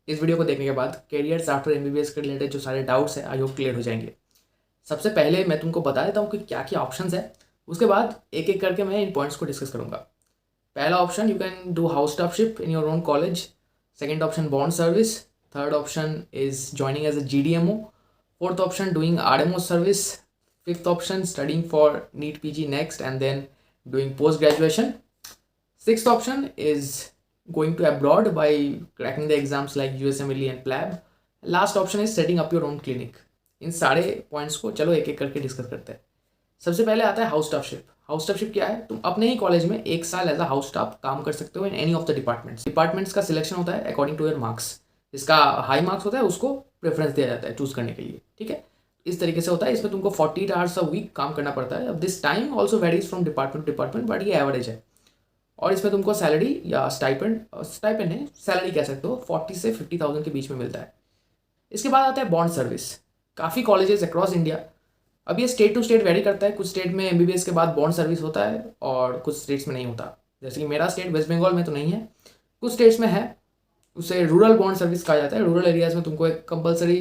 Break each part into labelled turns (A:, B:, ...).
A: इस वीडियो को देखने के बाद कैरियर्स आफ्टर एमबीबीएस के रिलेटेड जो सारे डाउट्स हैं आई होप क्लियर हो जाएंगे। सबसे पहले मैं तुमको बता देता हूँ कि क्या क्या ऑप्शंस है, उसके बाद एक एक करके मैं इन पॉइंट्स को डिस्कस करूँगा। पहला option, you can do house staffship in your own college. Second option, bond service. Third option is joining as a GDMO। Fourth option, doing RMO service. Fifth option, studying for NEET PG next and then doing post graduation. Sixth option is going to abroad by cracking the exams like USMLE and PLAB. Last option is setting up your own clinic. इन सारे points को चलो एक एक करके discuss करते हैं। सबसे पहले आता है हाउस स्टाफशिप। हाउस स्टाफशिप क्या है? तुम अपने ही कॉलेज में एक साल एज अ हाउस स्टाफ काम कर सकते हो इन एनी ऑफ द डिपार्टमेंट्स का सिलेक्शन होता है अकॉर्डिंग टू योर मार्क्स। जिसका हाई मार्क्स होता है उसको प्रेफरेंस दिया जाता है चूज करने के लिए, ठीक है। इस तरीके से होता है। इसमें तुमको 40 आवर्स अ वीक काम करना पड़ता है। अब this time also varies from department to department, but ये एवरेज है। और इसमें तुमको सैलरी या स्टाइपेंड है, सैलरी कह सकते हो, 40 से 50,000 के बीच में मिलता है। इसके बाद आता है बॉन्ड सर्विस। काफ़ी कॉलेजेस अक्रॉस इंडिया, अब ये स्टेट टू स्टेट वेरी करता है। कुछ स्टेट में एमबीबीएस के बाद बॉन्ड सर्विस होता है और कुछ स्टेट्स में नहीं होता। जैसे कि मेरा स्टेट वेस्ट बंगाल में तो नहीं है, कुछ स्टेट्स में है। उसे रूरल बॉन्ड सर्विस कहा जाता है। रूरल एरियाज में तुमको एक कंपलसरी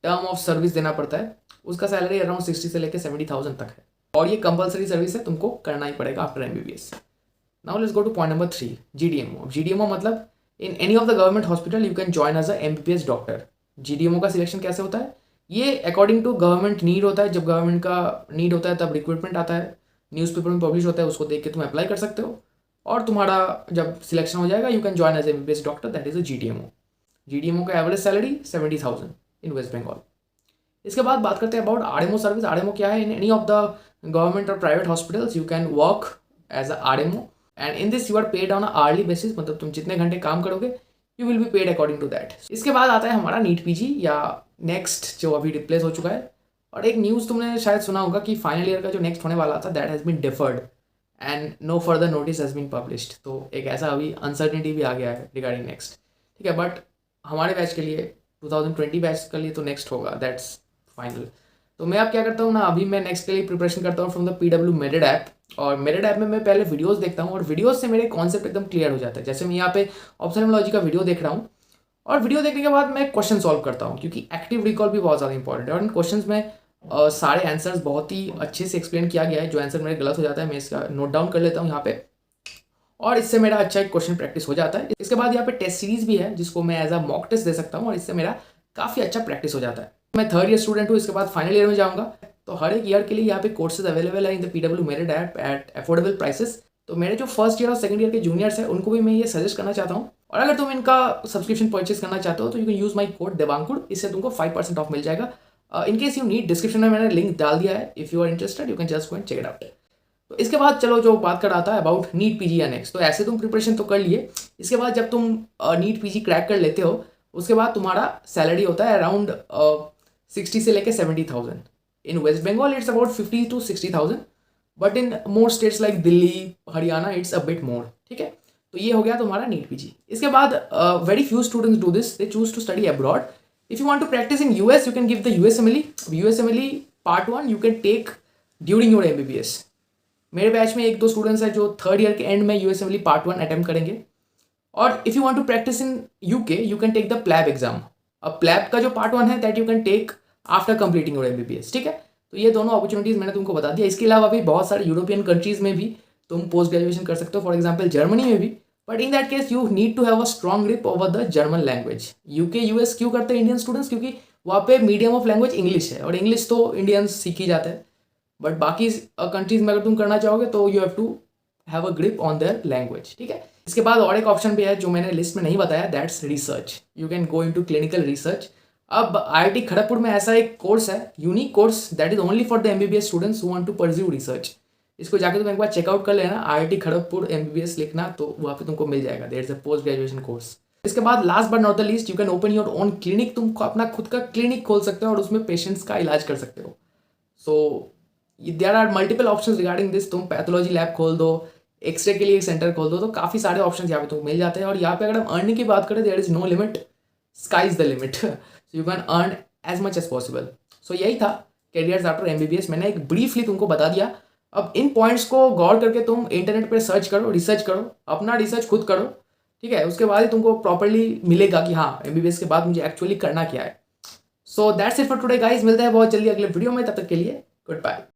A: टर्म ऑफ सर्विस देना पड़ता है। उसका सैलरी अराउंड 60 से लेकर 70,000 तक है और ये कंपलसरी सर्विस है, तुमको करना ही पड़ेगा after MBBS. Now let's go to point number 3, GDMO। GDMO मतलब in any of the government hospital you can join as a MBBS doctor. GDMO का सिलेक्शन कैसे होता है? ये अकॉर्डिंग टू गवर्नमेंट नीड होता है। जब गवर्नमेंट का नीड होता है तब रिक्रूटमेंट आता है, न्यूज़पेपर में पब्लिश होता है, उसको देख के तुम अप्लाई कर सकते हो और तुम्हारा जब सिलेक्शन हो जाएगा you can join as MBBS doctor, that is a GDMO। GDMO का average salary 70,000 in West Bengal. इसके बाद बात करते हैं अबाउट RMO सर्विस। RMO क्या है? In any of the government और private hospitals you can work as a RMO and in this you are paid on hourly basis. मतलब तुम जितने घंटे काम करोगे you will be paid according to that. इसके बाद आता है हमारा नीट PG या नेक्स्ट, जो अभी रिप्लेस हो चुका है। और एक न्यूज़ तुमने शायद सुना होगा कि फाइनल ईयर का जो नेक्स्ट होने वाला था that has been deferred and no further notice has been published. तो एक ऐसा अभी अनसर्टिनिटी भी आ गया है रिगार्डिंग नेक्स्ट, ठीक है। बट हमारे बैच के लिए 2020 बैच के लिए तो नेक्स्ट होगा, दैट्स फाइनल। तो मैं अब क्या करता हूँ ना, अभी मैं नेक्स्ट के लिए प्रिपरेशन करता हूँ from the PW merit app. और मेरिट ऐप में मैं पहले वीडियोस देखता हूँ और वीडियोस से मेरे कॉन्सेप्ट एकदम क्लियर हो जाता है। जैसे मैं यहाँ पे ऑप्थेल्मोलॉजी का वीडियो देख रहा हूँ और वीडियो देखने के बाद मैं क्वेश्चन सॉल्व करता हूँ, क्योंकि एक्टिव रिकॉल भी बहुत ज़्यादा इंपॉर्टेंट है। और इन क्वेश्चन में सारे आंसर्स बहुत ही अच्छे से एक्सप्लेन किया गया है। जो आंसर मेरे गलत हो जाता है मैं इसका नोट डाउन कर लेता हूँ यहाँ पे, और इससे मेरा अच्छा एक क्वेश्चन प्रैक्टिस हो जाता है। इसके बाद यहाँ पे टेस्ट सीरीज भी है जिसको मैं एज अ मॉक टेस्ट दे सकता हूँ और इससे मेरा काफ़ी अच्छा प्रैक्टिस हो जाता है। मैं थर्ड ईयर स्टूडेंट हूँ, इसके बाद फाइनल ईयर में जाऊँगा। तो हर एक ईयर के लिए यहाँ पे कोर्सेज अवेलेबल है in the PW merit app at affordable prices. तो मेरे जो फर्स्ट ईयर और सेकंड ईयर के जूनियर्स हैं उनको भी मैं ये सजेस्ट करना चाहता हूँ। और अगर तुम इनका सब्सक्रिप्शन परचेज करना चाहते हो तो you can use my code Devankur, इससे तुमको 5% ऑफ मिल जाएगा। In case you need, description में मैंने लिंक डाल दिया है। If you are interested you can just go and check it out. तो इसके बाद चलो जो बात कर रहा था अबाउट नीट PG या नेक्स्ट, तो ऐसे तुम प्रिपरेशन तो कर लिए। इसके बाद जब तुम नीट PG क्रैक कर लेते हो उसके बाद तुम्हारा सैलरी होता है अराउंड 60 से लेके 70,000। In West Bengal it's about 50 to 60,000, but in more states like Delhi, Haryana it's a bit more, ठीक है। तो ये हो गया तुम्हारा नीट PG। इसके बाद very few students do this, they choose to study abroad. If you want to practice in US you can give the USMLE। USMLE part 1 you can take during your MBBS। मेरे batch में एक दो students हैं जो third year के end में USMLE part 1 attempt करेंगे। और if you want to practice in UK you can take the PLAB exam. अब प्लैब का जो पार्ट 1 है that you can take after completing your MBBS, ठीक है। तो ये दोनों अपॉर्चुनिटीज मैंने तुमको बता दिया। इसके अलावा भी बहुत सारे यूरोपियन कंट्रीज में भी तुम पोस्ट ग्रेजुएशन कर सकते हो, फॉर एग्जाम्पल जर्मनी में भी। But in that case you need to have a strong grip over the German language. UK US क्यों करते हैं इंडियन स्टूडेंट्स? क्योंकि वहाँ पे मीडियम ऑफ लैंग्वेज इंग्लिश है और इंग्लिश तो इंडियंस सीख ही जाते हैं। बट बाकी कंट्रीज में अगर तुम करना चाहोगे तो you have to have a grip on their language, ठीक है। इसके बाद और एक ऑप्शन भी है जो मैंने लिस्ट में नहीं बताया, that's research. You can go into clinical research. अब IIT खड़गपुर में ऐसा एक कोर्स है, unique course, that is only for the MBBS students who want to pursue research. इसको जाके तुम एक बार चेकआउट कर लेना, IIT खड़गपुर MBBS लिखना तो वहाँ पे तुमको मिल जाएगा। There is a post graduation course. इसके बाद last but not the least, you can open your own clinic. तुम अपना खुद का क्लिनिक खोल सकते हो और उसमें पेशेंट्स का इलाज कर सकते हो। So there are multiple options regarding this. तुम पैथोलॉजी लैब खोल दो, एक्सरे के लिए एक सेंटर खोल दो, तो काफ़ी सारे ऑप्शंस यहाँ पे तुमको मिल जाते हैं। और यहाँ पे अगर हम अर्निंग की बात करें there is no limit, sky is the limit. So you can earn as much as possible. So यही था कैरियर्स आफ्टर MBBS। मैंने एक ब्रीफली तुमको बता दिया। अब इन पॉइंट्स को गौर करके तुम इंटरनेट पर सर्च करो, रिसर्च करो, अपना रिसर्च खुद करो, ठीक है, उसके बाद ही तुमको प्रॉपरली मिलेगा कि हाँ एमबीबीएस के बाद मुझे एक्चुअली करना क्या है। So that's it for today guys, मिलते हैं बहुत जल्दी अगले वीडियो में, तब तक के लिए गुड बाय।